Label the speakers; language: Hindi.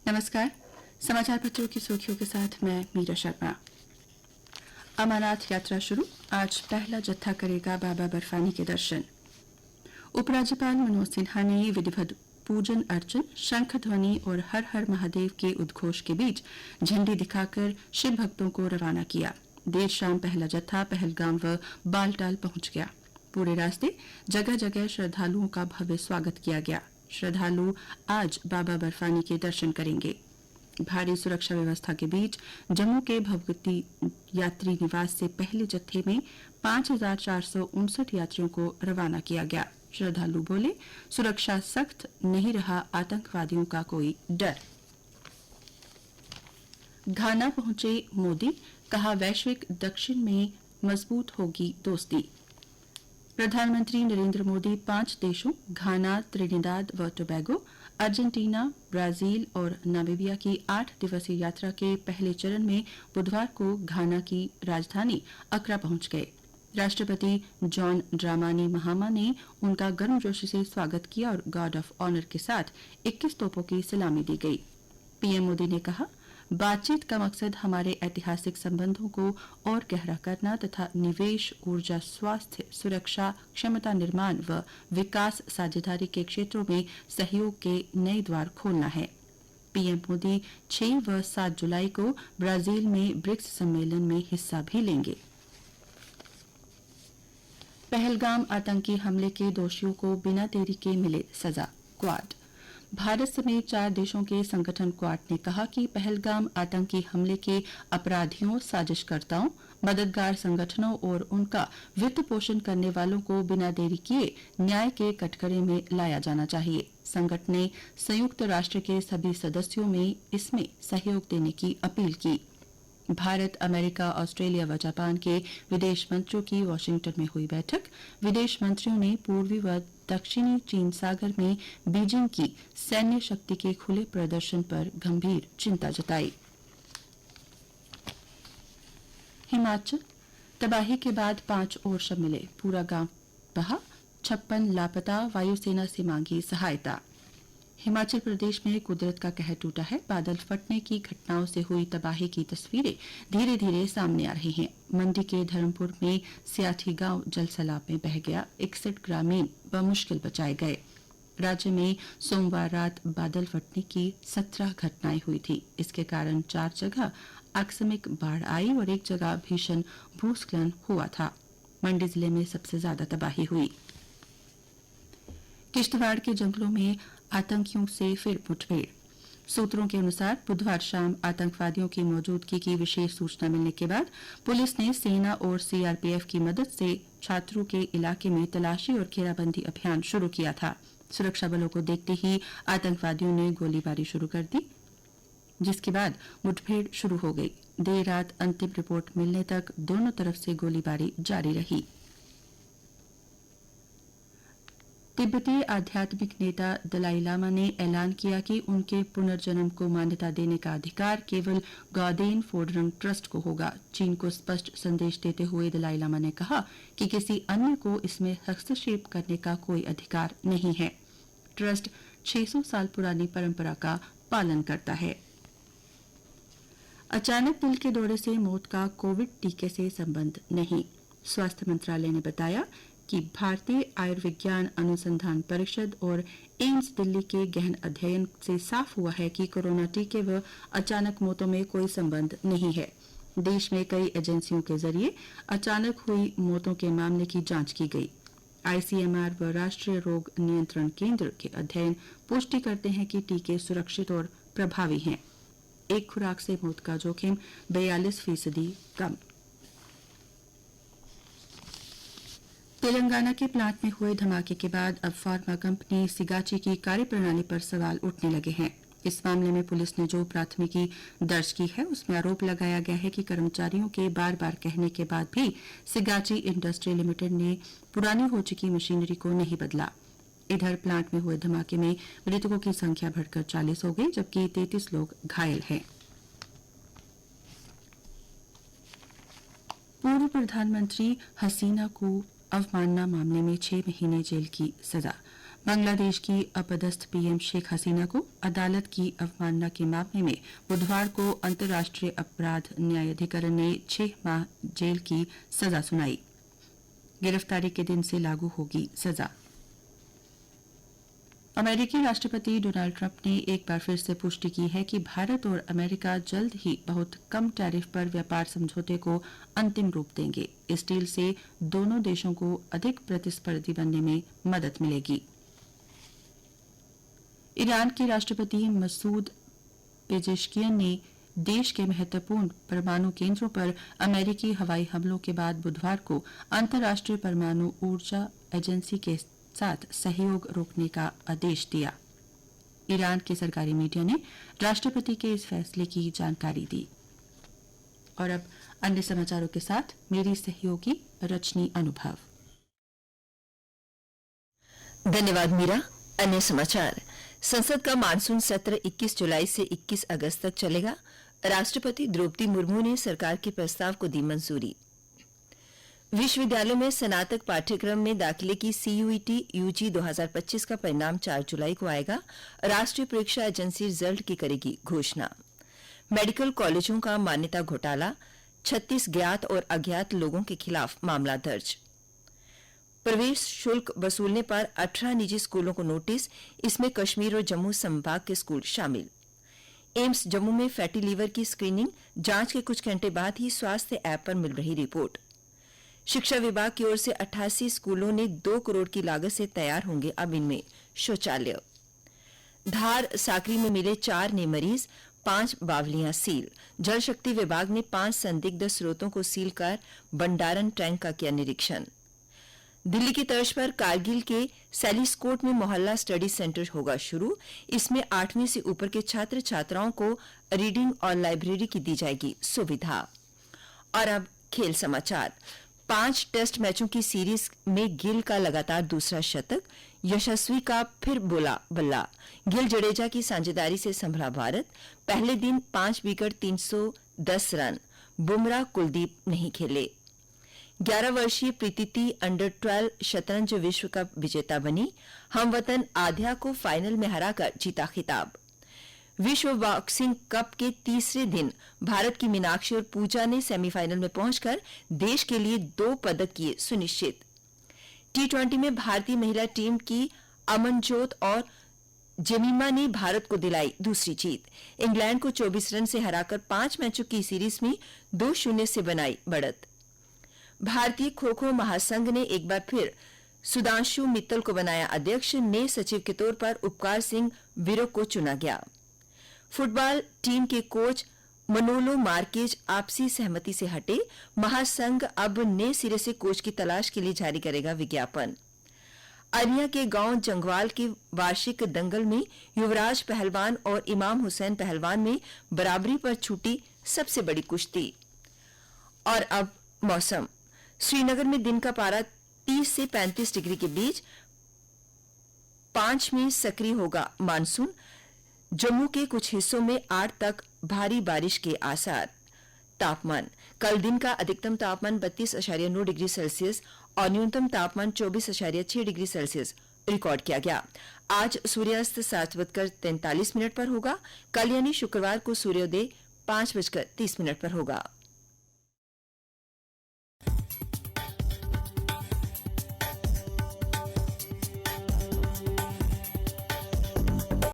Speaker 1: नमस्कार। समाचार पत्रों की सुर्खियों के साथ मैं मीरा शर्मा। अमरनाथ यात्रा शुरू, आज पहला जत्था करेगा बाबा बर्फानी के दर्शन। उपराज्यपाल मनोज सिन्हा ने विधिवत पूजन अर्चन, शंख ध्वनि और हर हर महादेव के उद्घोष के बीच झंडी दिखाकर शिव भक्तों को रवाना किया। देर शाम पहला जत्था पहलगाम व बालटाल पहुंच गया। पूरे रास्ते जगह जगह श्रद्धालुओं का भव्य स्वागत किया गया। श्रद्धालु आज बाबा बर्फानी के दर्शन करेंगे। भारी सुरक्षा व्यवस्था के बीच जम्मू के भगवती यात्री निवास से पहले जत्थे में 5,459 यात्रियों को रवाना किया गया। श्रद्धालु बोले, सुरक्षा सख्त, नहीं रहा आतंकवादियों का कोई डर। घाना पहुंचे मोदी, कहा वैश्विक दक्षिण में मजबूत होगी दोस्ती। प्रधानमंत्री नरेंद्र मोदी 5 देशों घाना, त्रिनिदाद व टोबैगो, अर्जेंटीना, ब्राजील और नामीबिया की 8 दिवसीय यात्रा के पहले चरण में बुधवार को घाना की राजधानी अक्रा पहुंच गए। राष्ट्रपति जॉन ड्रामानी महामा ने उनका गर्मजोशी से स्वागत किया और गार्ड ऑफ ऑनर के साथ 21 तोपों की सलामी दी गई। पीएम मोदी ने कहा, बातचीत का मकसद हमारे ऐतिहासिक संबंधों को और गहरा करना तथा निवेश, ऊर्जा, स्वास्थ्य, सुरक्षा, क्षमता निर्माण व विकास साझेदारी के क्षेत्रों में सहयोग के नए द्वार खोलना है। पीएम मोदी 6 व 7 जुलाई को ब्राजील में ब्रिक्स सम्मेलन में हिस्सा भी लेंगे। पहलगाम आतंकी हमले के दोषियों को बिना देरी के मिले सजा। क्वाड भारत समेत 4 देशों के संगठन क्वाड ने कहा कि पहलगाम आतंकी हमले के अपराधियों, साजिशकर्ताओं, मददगार संगठनों और उनका वित्त पोषण करने वालों को बिना देरी किए न्याय के कटघरे में लाया जाना चाहिए। संगठन ने संयुक्त राष्ट्र के सभी सदस्यों में इसमें सहयोग देने की अपील की। भारत, अमेरिका, ऑस्ट्रेलिया व जापान के विदेश मंत्रियों की वाशिंगटन में हुई बैठक। विदेश मंत्रियों ने पूर्वी व दक्षिणी चीन सागर में बीजिंग की सैन्य शक्ति के खुले प्रदर्शन पर गंभीर चिंता जताई। हिमाचल तबाही के बाद 5 और शव मिले, पूरा गांव बहा, 56 लापता, वायुसेना से मांगी सहायता। हिमाचल प्रदेश में कुदरत का कहर टूटा है। बादल फटने की घटनाओं से हुई तबाही की तस्वीरें धीरे धीरे सामने आ रही हैं। मंडी के धर्मपुर में सियाठी गांव जल सैलाब में बह गया। 61 ग्रामीण बमुश्किल बचाए गए। राज्य में सोमवार रात बादल फटने की 17 घटनाएं हुई थी। इसके कारण 4 जगह आकस्मिक बाढ़ आई और एक जगह भीषण भूस्खलन हुआ था। मंडी जिले में सबसे ज्यादा तबाही हुई। किश्तवाड़ के जंगलों में आतंकियों से फिर मुठभेड़। सूत्रों के अनुसार बुधवार शाम आतंकवादियों की मौजूदगी की विशेष सूचना मिलने के बाद पुलिस ने सेना और सीआरपीएफ की मदद से छात्रों के इलाके में तलाशी और घेराबंदी अभियान शुरू किया था। सुरक्षा बलों को देखते ही आतंकवादियों ने गोलीबारी शुरू कर दी, जिसके बाद मुठभेड़ शुरू हो गई। देर रात अंतिम रिपोर्ट मिलने तक दोनों तरफ से गोलीबारी जारी रही। तिब्बती आध्यात्मिक नेता दलाई लामा ने ऐलान किया कि उनके पुनर्जन्म को मान्यता देने का अधिकार केवल गौदेन फोडरंग ट्रस्ट को होगा। चीन को स्पष्ट संदेश देते हुए दलाई लामा ने कहा कि किसी अन्य को इसमें हस्तक्षेप करने का कोई अधिकार नहीं है। ट्रस्ट 600 साल पुरानी परंपरा का पालन करता है। अचानक दिल के दौरे से मौत का कोविड टीके से संबंध नहीं। स्वास्थ्य मंत्रालय ने बताया कि भारतीय आयुर्विज्ञान अनुसंधान परिषद और एम्स दिल्ली के गहन अध्ययन से साफ हुआ है कि कोरोना टीके व अचानक मौतों में कोई संबंध नहीं है। देश में कई एजेंसियों के जरिए अचानक हुई मौतों के मामले की जांच की गई। आईसीएमआर व राष्ट्रीय रोग नियंत्रण केंद्र के अध्ययन पुष्टि करते हैं कि टीके सुरक्षित और प्रभावी हैं। एक खुराक से मौत का जोखिम 42% कम। तेलंगाना के प्लांट में हुए धमाके के बाद अब फार्मा कंपनी सिगाची की कार्यप्रणाली पर सवाल उठने लगे हैं। इस मामले में पुलिस ने जो प्राथमिकी दर्ज की है उसमें आरोप लगाया गया है कि कर्मचारियों के बार बार कहने के बाद भी सिगाची इंडस्ट्री लिमिटेड ने पुरानी हो चुकी मशीनरी को नहीं बदला। इधर प्लांट में हुए धमाके में मृतकों की संख्या बढ़कर 40 हो गई, जबकि 33 लोग घायल हैं। पूर्व प्रधानमंत्री हसीना को अवमानना मामले में 6 महीने जेल की सजा। बांग्लादेश की अपदस्थ पीएम शेख हसीना को अदालत की अवमानना के मामले में बुधवार को अंतर्राष्ट्रीय अपराध न्यायाधिकरण ने 6 माह जेल की सजा सुनाई। गिरफ्तारी के दिन से लागू होगी सजा। अमेरिकी राष्ट्रपति डोनाल्ड ट्रंप ने एक बार फिर से पुष्टि की है कि भारत और अमेरिका जल्द ही बहुत कम टैरिफ पर व्यापार समझौते को अंतिम रूप देंगे। इस डील से दोनों देशों को अधिक प्रतिस्पर्धी बनने में मदद मिलेगी। ईरान के राष्ट्रपति मसूद पेजेश्कियन ने देश के महत्वपूर्ण परमाणु केंद्रों पर अमेरिकी हवाई हमलों के बाद बुधवार को अंतर्राष्ट्रीय परमाणु ऊर्जा एजेंसी के साथ सहयोग रोकने का आदेश दिया। ईरान के सरकारी मीडिया ने राष्ट्रपति के इस फैसले की जानकारी दी। और अब अन्य समाचारों के साथ मेरी सहयोगी रजनी अनुभव।
Speaker 2: धन्यवाद मीरा। अन्य समाचार। संसद का मानसून सत्र 21 जुलाई से 21 अगस्त तक चलेगा। राष्ट्रपति द्रौपदी मुर्मू ने सरकार के प्रस्ताव को दी मंजूरी। विश्वविद्यालयों में स्नातक पाठ्यक्रम में दाखिले की सीयूईटी यूजी 2025 का परिणाम 4 जुलाई को आएगा। राष्ट्रीय परीक्षा एजेंसी रिजल्ट की करेगी घोषणा। मेडिकल कॉलेजों का मान्यता घोटाला, 36 ज्ञात और अज्ञात लोगों के खिलाफ मामला दर्ज। प्रवेश शुल्क वसूलने पर 18 निजी स्कूलों को नोटिस, इसमें कश्मीर और जम्मू संभाग के स्कूल शामिल। एम्स जम्मू में फैटी लीवर की स्क्रीनिंग, जांच के कुछ घंटे बाद ही स्वास्थ्य ऐप पर मिल रही रिपोर्ट। शिक्षा विभाग की ओर से 88 स्कूलों ने 2 करोड़ की लागत से तैयार होंगे अब इनमें शौचालय। धार साकरी में मिले 4 नए मरीज, 5 बावलियां सील। जल शक्ति विभाग ने 5 संदिग्ध स्रोतों को सील कर भंडारण टैंक का किया निरीक्षण। दिल्ली की तर्ज पर कारगिल के सैलिसकोट में मोहल्ला स्टडी सेंटर होगा शुरू। इसमें 8वीं से ऊपर के छात्र छात्राओं को रीडिंग और लाइब्रेरी की दी जाएगी सुविधा। और अब खेल समाचार। 5 टेस्ट मैचों की सीरीज में गिल का लगातार दूसरा शतक, यशस्वी का फिर बोला बल्ला। गिल जडेजा की साझेदारी से संभला भारत। पहले दिन 5 विकेट 310 रन। बुमराह कुलदीप नहीं खेले। 11 वर्षीय प्रीतिति अंडर 12 शतरंज विश्व कप विजेता बनी। हमवतन आध्या को फाइनल में हराकर जीता खिताब। विश्व बॉक्सिंग कप के तीसरे दिन भारत की मीनाक्षी और पूजा ने सेमीफाइनल में पहुंचकर देश के लिए 2 पदक किए सुनिश्चित। T20 में भारतीय महिला टीम की अमनजोत और जेमिमा ने भारत को दिलाई दूसरी जीत। इंग्लैंड को 24 रन से हराकर 5 मैचों की सीरीज में 2-0 से बनाई बढ़त। भारतीय खो खो महासंघ ने एक बार फिर सुधांशु मित्तल को बनाया अध्यक्ष। नए सचिव के तौर पर उपकार सिंह विरो को चुना गया। फुटबॉल टीम के कोच मनोलो मार्केज आपसी सहमति से हटे। महासंघ अब नए सिरे से कोच की तलाश के लिए जारी करेगा विज्ञापन। अरिया के गांव जंगवाल के वार्षिक दंगल में युवराज पहलवान और इमाम हुसैन पहलवान में बराबरी पर छूटी सबसे बड़ी कुश्ती। और अब मौसम। श्रीनगर में दिन का पारा 30 से 35 डिग्री के बीच। 5 में सक्रिय होगा मानसून। जम्मू के कुछ हिस्सों में 8 तक भारी बारिश के आसार। तापमान। कल दिन का अधिकतम तापमान 32.9 डिग्री सेल्सियस और न्यूनतम तापमान 24.6 डिग्री सेल्सियस रिकॉर्ड किया गया। आज सूर्यास्त 7:43 पर होगा। कल यानी शुक्रवार को सूर्योदय 5:30 पर होगा।